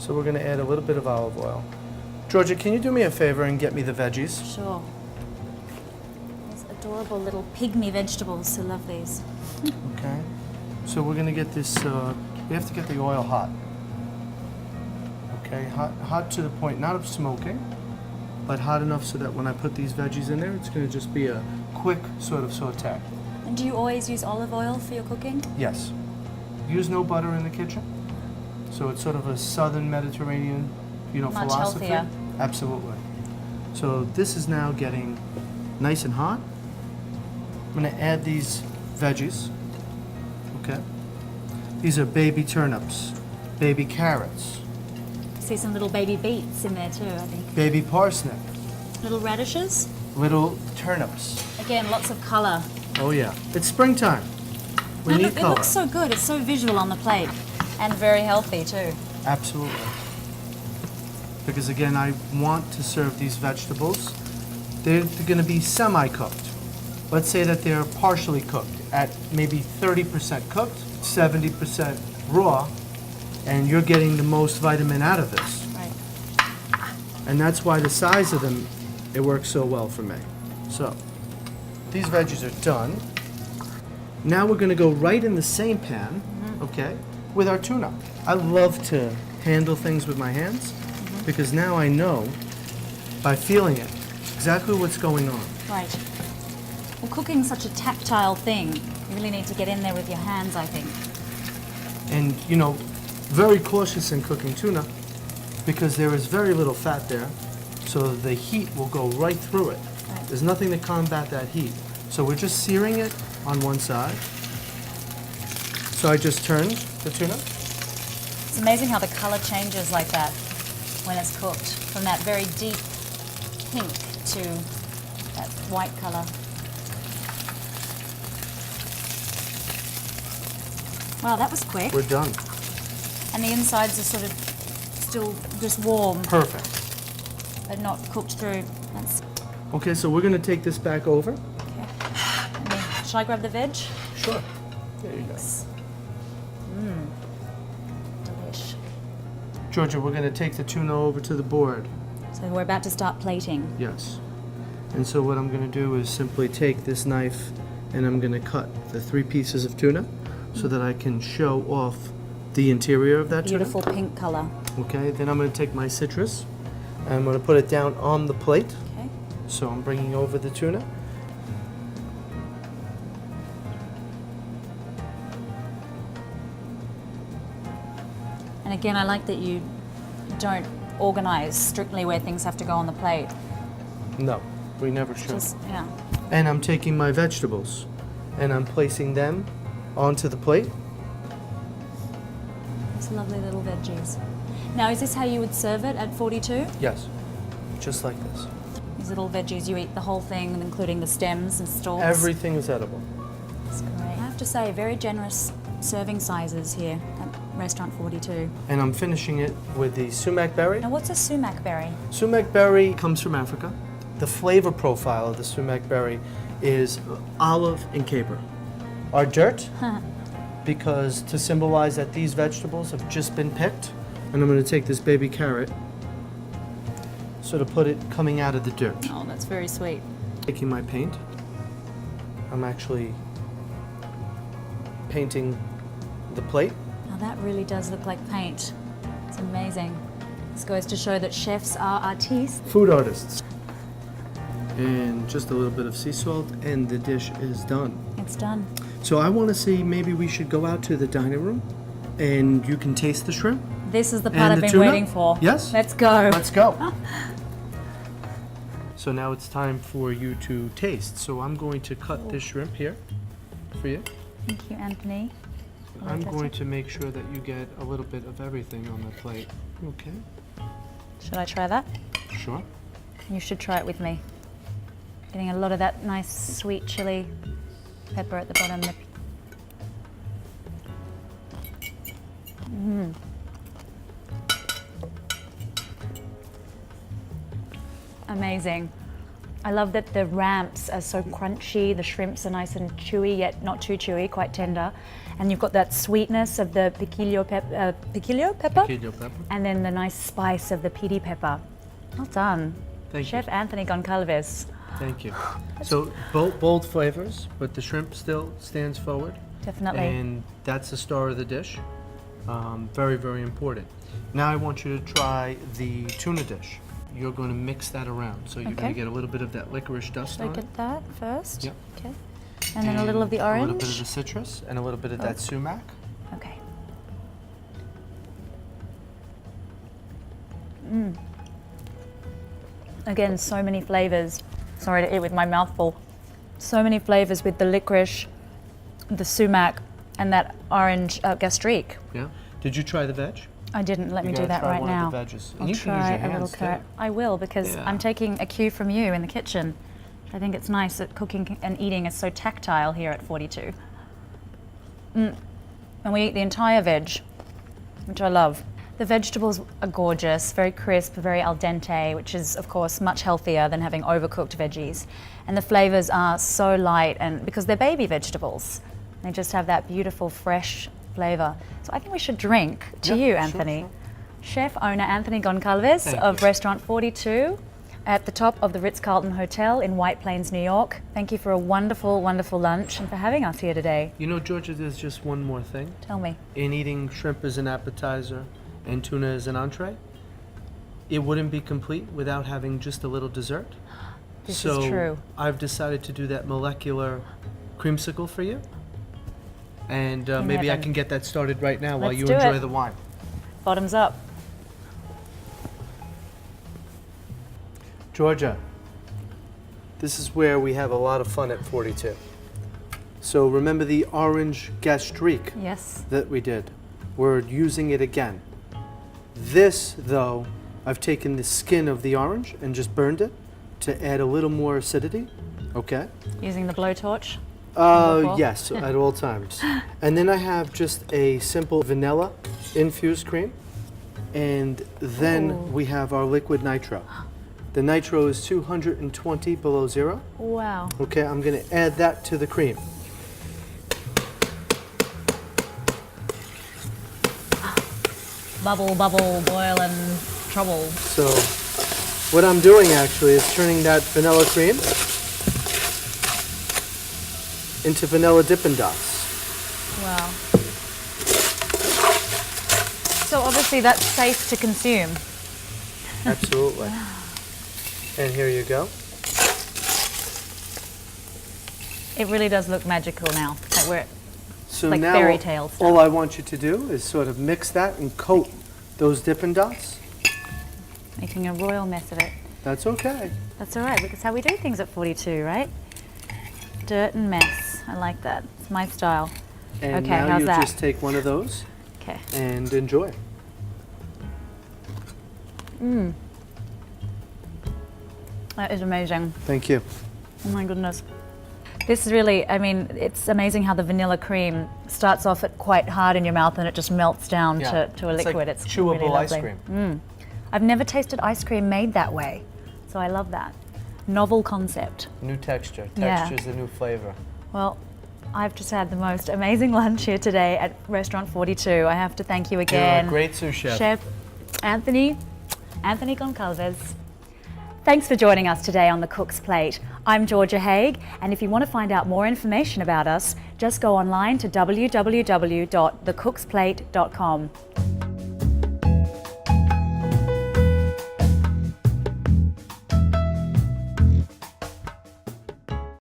So we're going to add a little bit of olive oil. Georgia, can you do me a favor and get me the veggies? Sure. These adorable little pygmy vegetables, so love these. Okay. So we're going to get this, we have to get the oil hot. Okay, hot to the point, not of smoking, but hot enough so that when I put these veggies in there, it's going to just be a quick sort of saute. And do you always use olive oil for your cooking? Yes. Use no butter in the kitchen. So it's sort of a southern Mediterranean, Much philosophy. healthier. Absolutely. So this is now getting nice and hot. I'm going to add these veggies. Okay. These are baby turnips, baby carrots, See some little baby beets in there too, I think. baby parsnip, Little radishes. little turnips. Again, lots of colour. Oh yeah, it's springtime. We need It color. looks so good. It's so visual on the plate. And very healthy too. Absolutely. Because again, I want to serve these vegetables. They're going to be semi-cooked. Let's say that they're partially cooked at maybe 30% cooked, 70% raw, and you're getting the most vitamin out of this. Right. And that's why the size of them, it works so well for me. So, these veggies are done. Now we're going to go right in the same pan, okay, with our tuna. I love to handle things with my hands because now I know, by feeling it, exactly what's going on. Right. Well, cooking's such a tactile thing. You really need to get in there with your hands, I think. And, very cautious in cooking tuna because there is very little fat there, so the heat will go right through it. Right. There's nothing to combat that heat. So we're just searing it on one side. So I just turned the tuna. It's amazing how the colour changes like that when it's cooked, from that very deep pink to that white colour. Wow, that was quick. We're done. And the insides are sort of still just warm, Perfect. but not cooked through. That's Okay, so we're going to take this back over. okay. Should I grab the veg? Sure. There you go. Delish. Georgia, we're going to take the tuna over to the board. So we're about to start plating. Yes. And so what I'm going to do is simply take this knife and I'm going to cut the 3 pieces of tuna so that I can show off the interior of that Beautiful pink colour. tuna. Okay, then I'm going to take my citrus and I'm going to put it down on the plate. Okay. So I'm bringing over the tuna. And again, I like that you don't organise strictly where things have to go on the plate. No, we never should. Just, yeah. And I'm taking my vegetables and I'm placing them onto the plate. These lovely little veggies. Now, is this how you would serve it at 42? Yes, just like this. These little veggies, you eat the whole thing, including the stems and stalks. Everything is edible. That's great. I have to say, very generous serving sizes here at Restaurant 42. And I'm finishing it with the sumac berry. Now, what's a sumac berry? Sumac berry comes from Africa. The flavor profile of the sumac berry is olive and caper. Our dirt, because to symbolize that these vegetables have just been picked, and I'm going to take this baby carrot, sort of put it coming out of the dirt. Oh, that's very sweet. Taking my paint, I'm actually painting the plate. Now, that really does look like paint. It's amazing. This goes to show that chefs are artistes. Food artists. And just a little bit of sea salt, and the dish is done. It's done. So I want to see, maybe we should go out to the dining room and you can taste the shrimp. This is the part And I've the been tuna? waiting for. Yes? Let's go. Let's go. So now it's time for you to taste. So I'm going to cut this shrimp here for you. Thank you, Anthony. I'm going to make sure that you get a little bit of everything on the plate. Okay, Should I try that? sure. You should try it with me. Getting a lot of that nice sweet chili pepper at the bottom. Amazing. I love that the ramps are so crunchy, the shrimps are nice and chewy, yet not too chewy, quite tender. And you've got that sweetness of the piquillo pepper, Piquillo pepper. and then the nice spice of the piri pepper. Well done. Thank Chef you. Anthony Goncalves. Thank you. So bold flavors, but the shrimp still stands forward. Definitely. And that's the star of the dish. Very, very important. Now I want you to try the tuna dish. You're going to mix that around. So you're going Okay. to get a little bit of that licorice dust Should I on it. get that first? Yep. Okay. And then a little of the orange. A little bit of the citrus and a little bit of that sumac. Okay. Again, so many flavors. Sorry to eat with my mouth full. So many flavors with the licorice, the sumac, and that orange gastrique. Yeah. Did you try the veg? I didn't. Let me do gotta that try right one now. of the veggies. And I'll you can try use your a little hands, carrot. too. I will, because Yeah. I'm taking a cue from you in the kitchen. I think it's nice that cooking and eating is so tactile here at 42. And we eat the entire veg, which I love. The vegetables are gorgeous, very crisp, very al dente, which is, of course, much healthier than having overcooked veggies. And the flavors are so light, and because they're baby vegetables, they just have that beautiful, fresh flavor. So I think we should drink to Yeah, you, sure, Anthony. sure. Chef owner Anthony Goncalves Thank of you. Restaurant 42 at the top of the Ritz-Carlton Hotel in White Plains, New York. Thank you for a wonderful, wonderful lunch and for having us here today. You know, Georgia, there's just one more thing. Tell me. In eating shrimp as an appetizer and tuna as an entree, it wouldn't be complete without having just a little dessert. This is true. I've decided to do that molecular creamsicle for you. And maybe I heaven. can get that started right now while Let's you do enjoy it. the wine. Bottoms up. Georgia, this is where we have a lot of fun at 42. So remember the orange gastrique Yes. that we did? We're using it again. This, though, I've taken the skin of the orange and just burned it to add a little more acidity. Okay? Using the blowtorch. Wonderful. Yes, at all times. And then I have just a simple vanilla infused cream. And then Ooh. we have our liquid nitro. The nitro is 220 below zero. Wow. Okay, I'm gonna add that to the cream. Bubble, bubble, boil and trouble. So what I'm doing actually is turning that vanilla cream into vanilla Dippin' Dots. Wow. So obviously that's safe to consume. Absolutely. And here you go. It really does look magical now. Like we're So like now fairy tale stuff. all I want you to do is sort of mix that and coat those Dippin' Dots. making a royal mess of it. That's okay. That's all right, because how we do things at 42, right? Dirt and mess. I like that. It's my style. And Okay, now how's you that? just take one of those Okay. and enjoy. That is amazing. Thank you. Oh my goodness. This is really, I mean, it's amazing how the vanilla cream starts off at quite hard in your mouth and it just melts down to a It's liquid. like It's chewable really ice lovely. cream. I've never tasted ice cream made that way, so I love that. Novel concept. New texture. Yeah. Texture's the new flavor. Well, I've just had the most amazing lunch here today at Restaurant 42. I have to thank you again. You're a great sous chef. Chef Anthony Goncalves. Thanks for joining us today on The Cook's Plate. I'm Georgia Haege, and if you want to find out more information about us, just go online to www.thecooksplate.com.